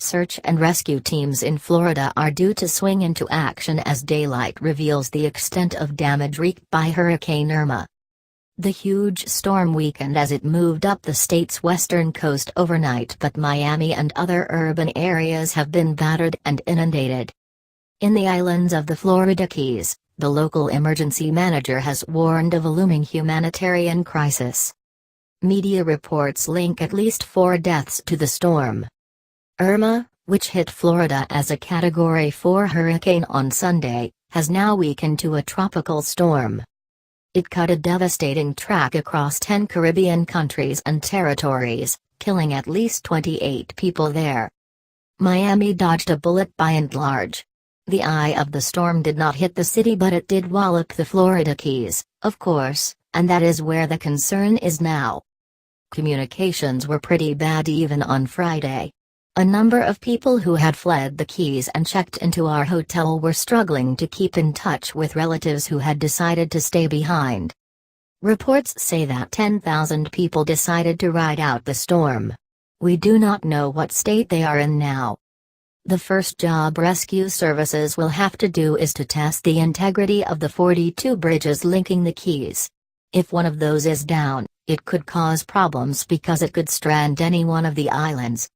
Search and rescue teams in Florida are due to swing into action as daylight reveals the extent of damage wreaked by Hurricane Irma. The huge storm weakened as it moved up the state's western coast overnight, but Miami and other urban areas have been battered and inundated. In the islands of the Florida Keys, the local emergency manager has warned of a looming humanitarian crisis. Media reports link at least 4 deaths to the storm. Irma, which hit Florida as a Category 4 hurricane on Sunday, has now weakened to a tropical storm. It cut a devastating track across 10 Caribbean countries and territories, killing at least 28 people there. Miami dodged a bullet by and large. The eye of the storm did not hit the city, but it did wallop the Florida Keys, of course, and that is where the concern is now. Communications were pretty bad even on Friday. A number of people who had fled the Keys and checked into our hotel were struggling to keep in touch with relatives who had decided to stay behind. Reports say that 10,000 people decided to ride out the storm. We do not know what state they are in now. The first job rescue services will have to do is to test the integrity of the 42 bridges linking the Keys. If one of those is down, it could cause problems because it could strand any one of the islands.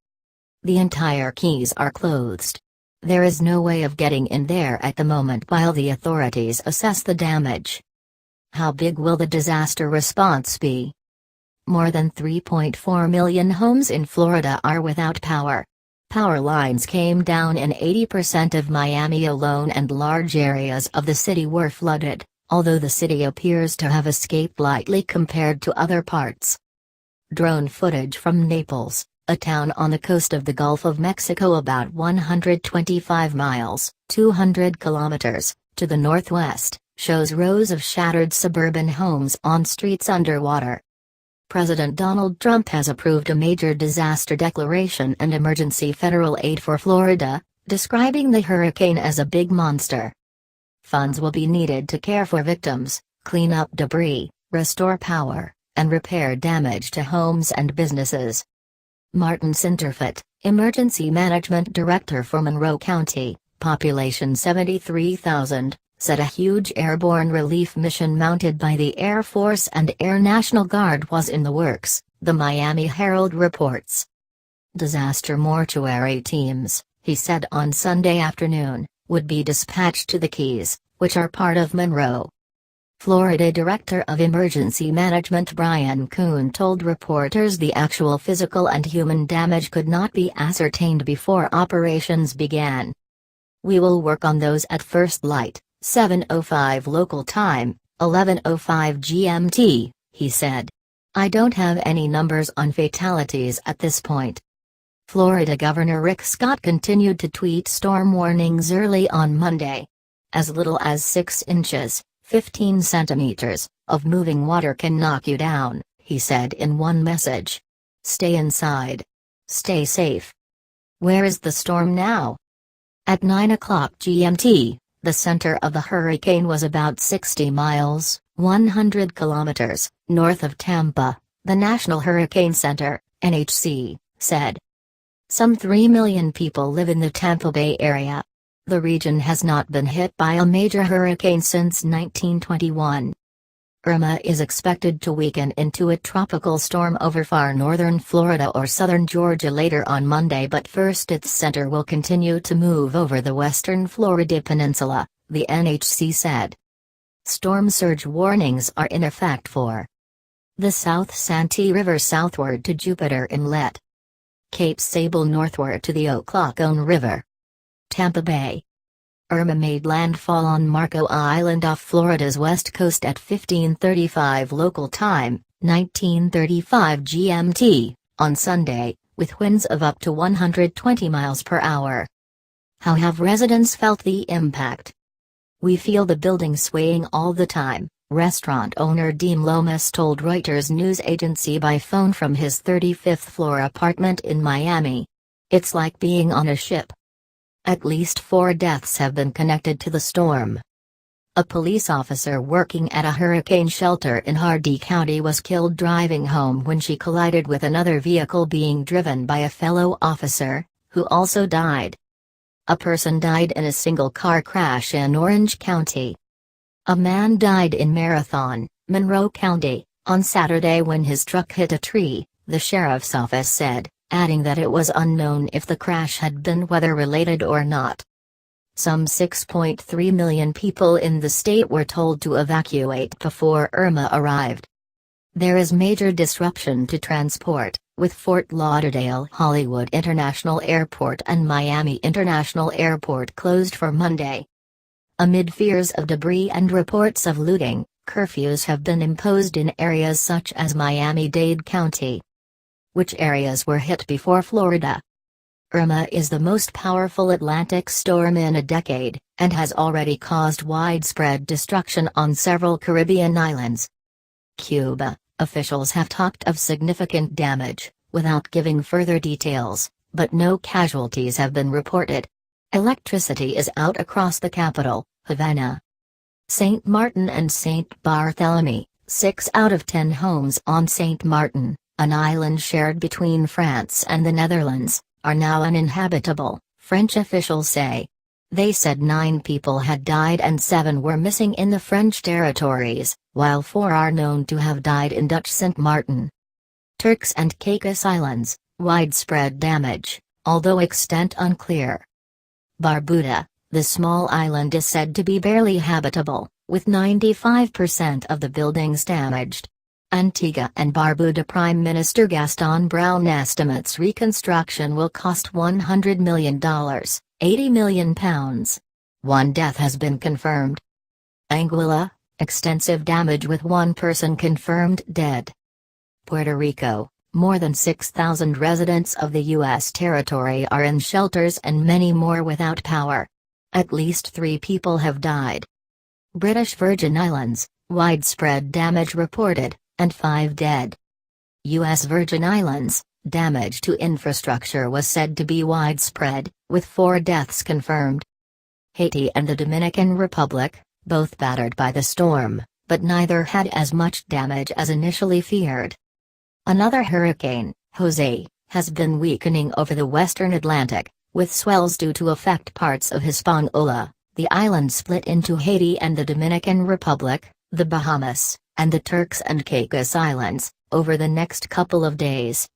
The entire Keys are closed. There is no way of getting in there at the moment while the authorities assess the damage. How big will the disaster response be? More than 3.4 million homes in Florida are without power. Power lines came down in 80% of Miami alone, and large areas of the city were flooded, although the city appears to have escaped lightly compared to other parts. Drone footage from Naples, a town on the coast of the Gulf of Mexico about 125 miles, 200 kilometers, to the northwest, shows rows of shattered suburban homes on streets underwater. President Donald Trump has approved a major disaster declaration and emergency federal aid for Florida, describing the hurricane as a big monster. Funds will be needed to care for victims, clean up debris, restore power, and repair damage to homes and businesses. Martin Sinterfeit, Emergency Management Director for Monroe County, population 73,000, said a huge airborne relief mission mounted by the Air Force and Air National Guard was in the works, the Miami Herald reports. Disaster mortuary teams, he said on Sunday afternoon, would be dispatched to the Keys, which are part of Monroe. Florida Director of Emergency Management Brian Kuhn told reporters the actual physical and human damage could not be ascertained before operations began. We will work on those at first light, 7:05 local time, 11:05 GMT, he said. I don't have any numbers on fatalities at this point. Florida Governor Rick Scott continued to tweet storm warnings early on Monday. As little as 6 inches, 15 centimeters, of moving water can knock you down, he said in one message. Stay inside. Stay safe. Where is the storm now? At 9 o'clock GMT, the center of the hurricane was about 60 miles, 100 kilometers, north of Tampa, the National Hurricane Center, NHC, said. Some 3 million people live in the Tampa Bay area. The region has not been hit by a major hurricane since 1921. Irma is expected to weaken into a tropical storm over far northern Florida or southern Georgia later on Monday, but first its center will continue to move over the western Florida peninsula, the NHC said. Storm surge warnings are in effect for the South Santee River southward to Jupiter Inlet, Cape Sable northward to the Oclocone River, Tampa Bay. Irma made landfall on Marco Island off Florida's west coast at 15:35 local time, 19:35 GMT, on Sunday, with winds of up to 120 miles per hour. How have residents felt the impact? We feel the building swaying all the time, restaurant owner Dean Lomas told Reuters news agency by phone from his 35th floor apartment in Miami. It's like being on a ship. At least 4 deaths have been connected to the storm. A police officer working at a hurricane shelter in Hardee County was killed driving home when she collided with another vehicle being driven by a fellow officer, who also died. A person died in a single car crash in Orange County. A man died in Marathon, Monroe County, on Saturday when his truck hit a tree, the sheriff's office said, adding that it was unknown if the crash had been weather-related or not. Some 6.3 million people in the state were told to evacuate before Irma arrived. There is major disruption to transport, with Fort Lauderdale-Hollywood International Airport and Miami International Airport closed for Monday. Amid fears of debris and reports of looting, curfews have been imposed in areas such as Miami-Dade County. Which areas were hit before Florida? Irma is the most powerful Atlantic storm in a decade, and has already caused widespread destruction on several Caribbean islands. Cuba, officials have talked of significant damage, without giving further details, but no casualties have been reported. Electricity is out across the capital, Havana. St. Martin and St. Barthélemy, 6 out of 10 homes on St. Martin, an island shared between France and the Netherlands, are now uninhabitable, French officials say. They said 9 people had died and 7 were missing in the French territories, while 4 are known to have died in Dutch St. Martin. Turks and Caicos Islands, widespread damage, although extent unclear. Barbuda, the small island is said to be barely habitable, with 95% of the buildings damaged. Antigua and Barbuda Prime Minister Gaston Brown estimates reconstruction will cost $100 million, £80 million. 1 death has been confirmed. Anguilla, extensive damage with 1 person confirmed dead. Puerto Rico, more than 6,000 residents of the U.S. territory are in shelters and many more without power. At least 3 people have died. British Virgin Islands, widespread damage reported, and 5 dead. U.S. Virgin Islands, damage to infrastructure was said to be widespread, with 4 deaths confirmed. Haiti and the Dominican Republic, both battered by the storm, but neither had as much damage as initially feared. Another hurricane, Jose, has been weakening over the western Atlantic, with swells due to affect parts of Hispaniola, the island split into Haiti and the Dominican Republic, the Bahamas, and the Turks and Caicos Islands, over the next couple of days.